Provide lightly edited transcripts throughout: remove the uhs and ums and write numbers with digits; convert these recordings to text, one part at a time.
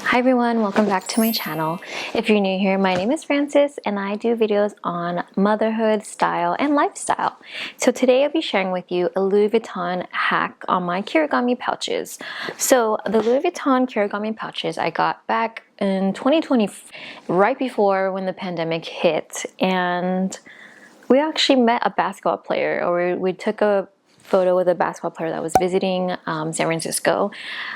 Hi everyone, welcome back to my channel. If you're new here, my name is Frances and I do videos on motherhood, style, and lifestyle. So today I'll be sharing with you a Louis Vuitton hack on my Kirigami pouches. So the Louis Vuitton Kirigami pouches I got back in 2020, right before when the pandemic hit, and we actually met a basketball player, or we took a photo with a basketball player that was visiting San Francisco.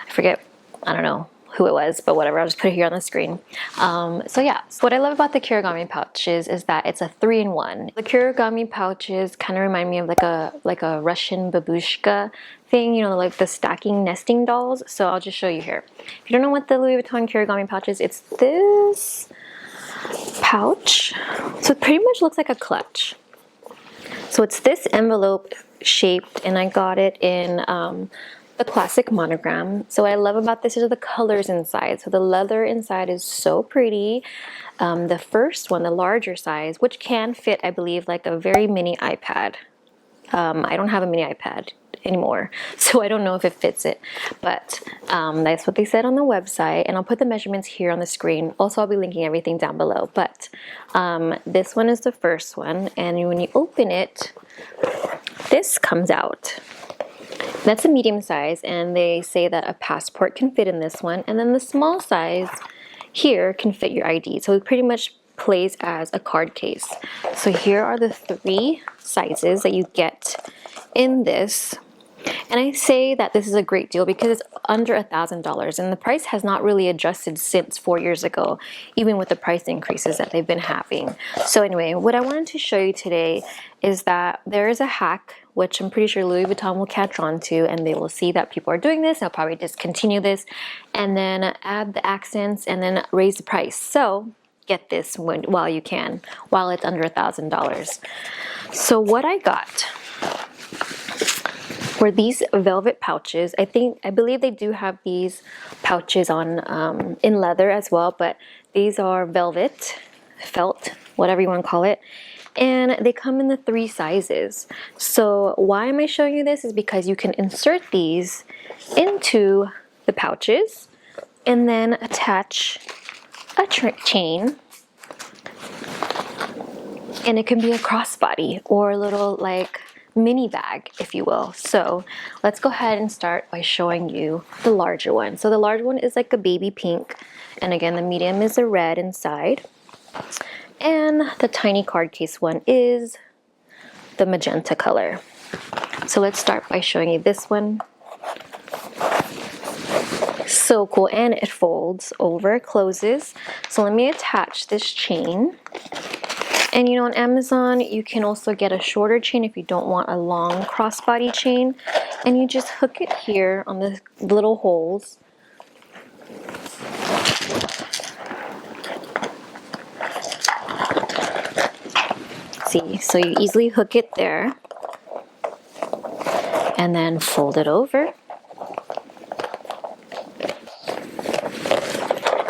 I forget, I don't know who it was, but whatever, I'll just put it here on the screen. So what I love about the Kirigami pouches is that it's a 3-in-1. The Kirigami pouches kind of remind me of like a Russian babushka thing, you know, like the stacking nesting dolls. So I'll just show you here. If you don't know what the Louis Vuitton Kirigami pouch is, it's this pouch. So it pretty much looks like a clutch. So it's this envelope shaped, and I got it in the classic monogram. So what I love about this is the colors inside. So the leather inside is so pretty. The first one, the larger size, which can fit, I believe, like a very mini iPad. I don't have a mini iPad anymore, so I don't know if it fits it, but that's what they said on the website, and I'll put the measurements here on the screen. Also, I'll be linking everything down below, but this one is the first one, and when you open it, this comes out. That's a medium size, and they say that a passport can fit in this one, and then the small size here can fit your ID. So it pretty much plays as a card case. So here are the 3 sizes that you get in this. And I say that this is a great deal because it's under $1,000, and the price has not really adjusted since 4 years ago, even with the price increases that they've been having. So anyway, what I wanted to show you today is that there is a hack, which I'm pretty sure Louis Vuitton will catch on to, and they will see that people are doing this. They'll probably discontinue this and then add the accents and then raise the price. So get this while you can, while it's under $1,000. So what I got were these velvet pouches. I believe they do have these pouches on in leather as well, but these are velvet, felt, whatever you want to call it, and they come in the 3 sizes. So why am I showing you this is because you can insert these into the pouches and then attach a chain, and it can be a crossbody or a little like mini bag, if you will. So let's go ahead and start by showing you the larger one. So the larger one is like a baby pink, and again the medium is a red inside, and the tiny card case one is the magenta color. So let's start by showing you this one. So cool, and it folds over, closes. So let me attach this chain. And you know, on Amazon, you can also get a shorter chain if you don't want a long crossbody chain. And you just hook it here on the little holes. See, so you easily hook it there. And then fold it over.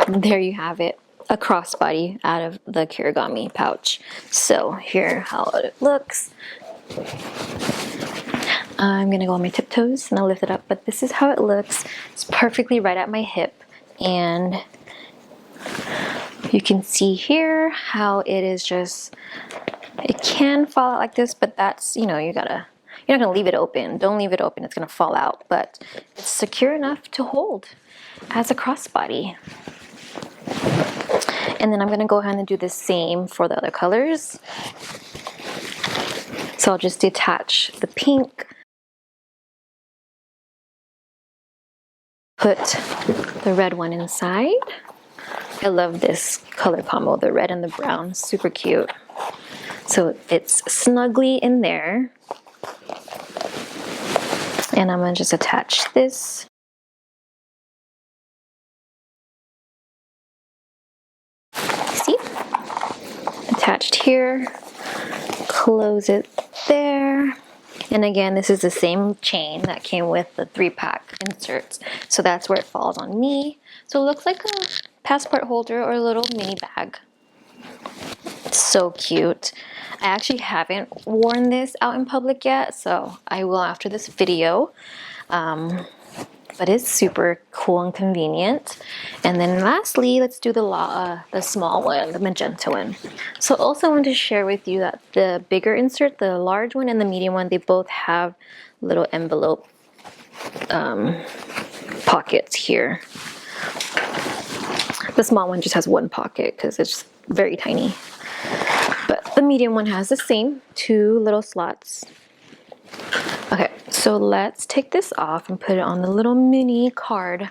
And there you have it. A crossbody out of the Kirigami pouch. So here how it looks. I'm gonna go on my tiptoes and I'll lift it up, but this is how it looks. It's perfectly right at my hip, and you can see here how it is just, it can fall out like this, but that's, you know, you're not gonna leave it open. Don't leave it open, it's gonna fall out, but it's secure enough to hold as a crossbody. And then I'm going to go ahead and do the same for the other colors. So I'll just detach the pink, put the red one inside. I love this color combo, the red and the brown, super cute. So it fits snugly in there. And I'm going to just attach this. See? Attached here, close it there, and again this is the same chain that came with the 3-pack inserts, so that's where it falls on me. So it looks like a passport holder or a little mini bag. It's so cute. I actually haven't worn this out in public yet, so I will after this video. but it's super cool and convenient. And then lastly, let's do the small one, the magenta one. So also I want to share with you that the bigger insert, the large one and the medium one, they both have little envelope pockets here. The small one just has one pocket because it's very tiny. But the medium one has the same, 2 little slots. Okay, so let's take this off and put it on the little mini card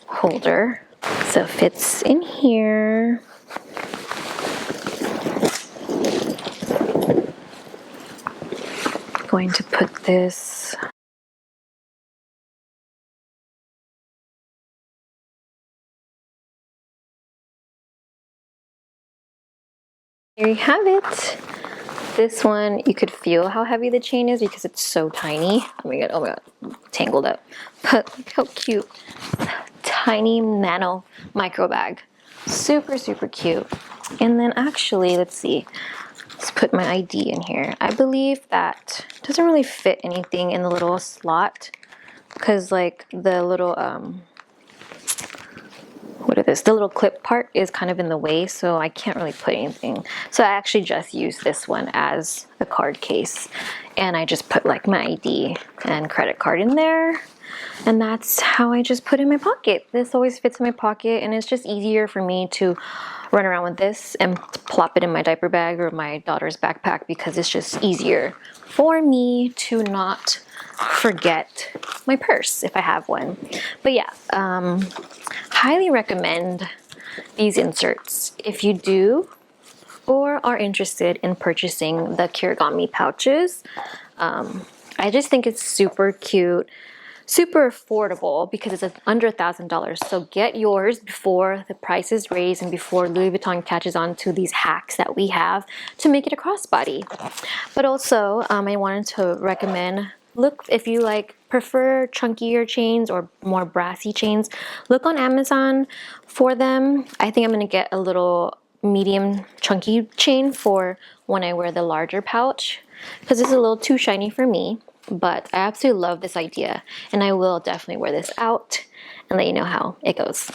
holder. So it fits in here. I'm going to put this here. You have it. This one, you could feel how heavy the chain is because it's so tiny. Oh my god, tangled up. But look how cute. Tiny nano micro bag. Super, super cute. And then actually, let's see. Let's put my ID in here. I believe that doesn't really fit anything in the little slot because like the little the little clip part is kind of in the way, so I can't really put anything. So I actually just use this one as a card case, and I just put like my ID and credit card in there, and that's how I just put in my pocket. This always fits in my pocket, and it's just easier for me to run around with this and plop it in my diaper bag or my daughter's backpack because it's just easier for me to not forget my purse if I have one. But yeah, highly recommend these inserts if you do or are interested in purchasing the Kirigami pouches. I just think it's super cute, super affordable because it's under $1,000. So get yours before the price is raised and before Louis Vuitton catches on to these hacks that we have to make it a crossbody. But also, I wanted to recommend, look, if you like prefer chunkier chains or more brassy chains, look on Amazon for them. I think I'm gonna get a little medium chunky chain for when I wear the larger pouch because it's a little too shiny for me. But I absolutely love this idea, and I will definitely wear this out and let you know how it goes.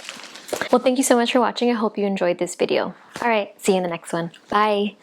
Well, thank you so much for watching. I hope you enjoyed this video. All right, see you in the next one. Bye.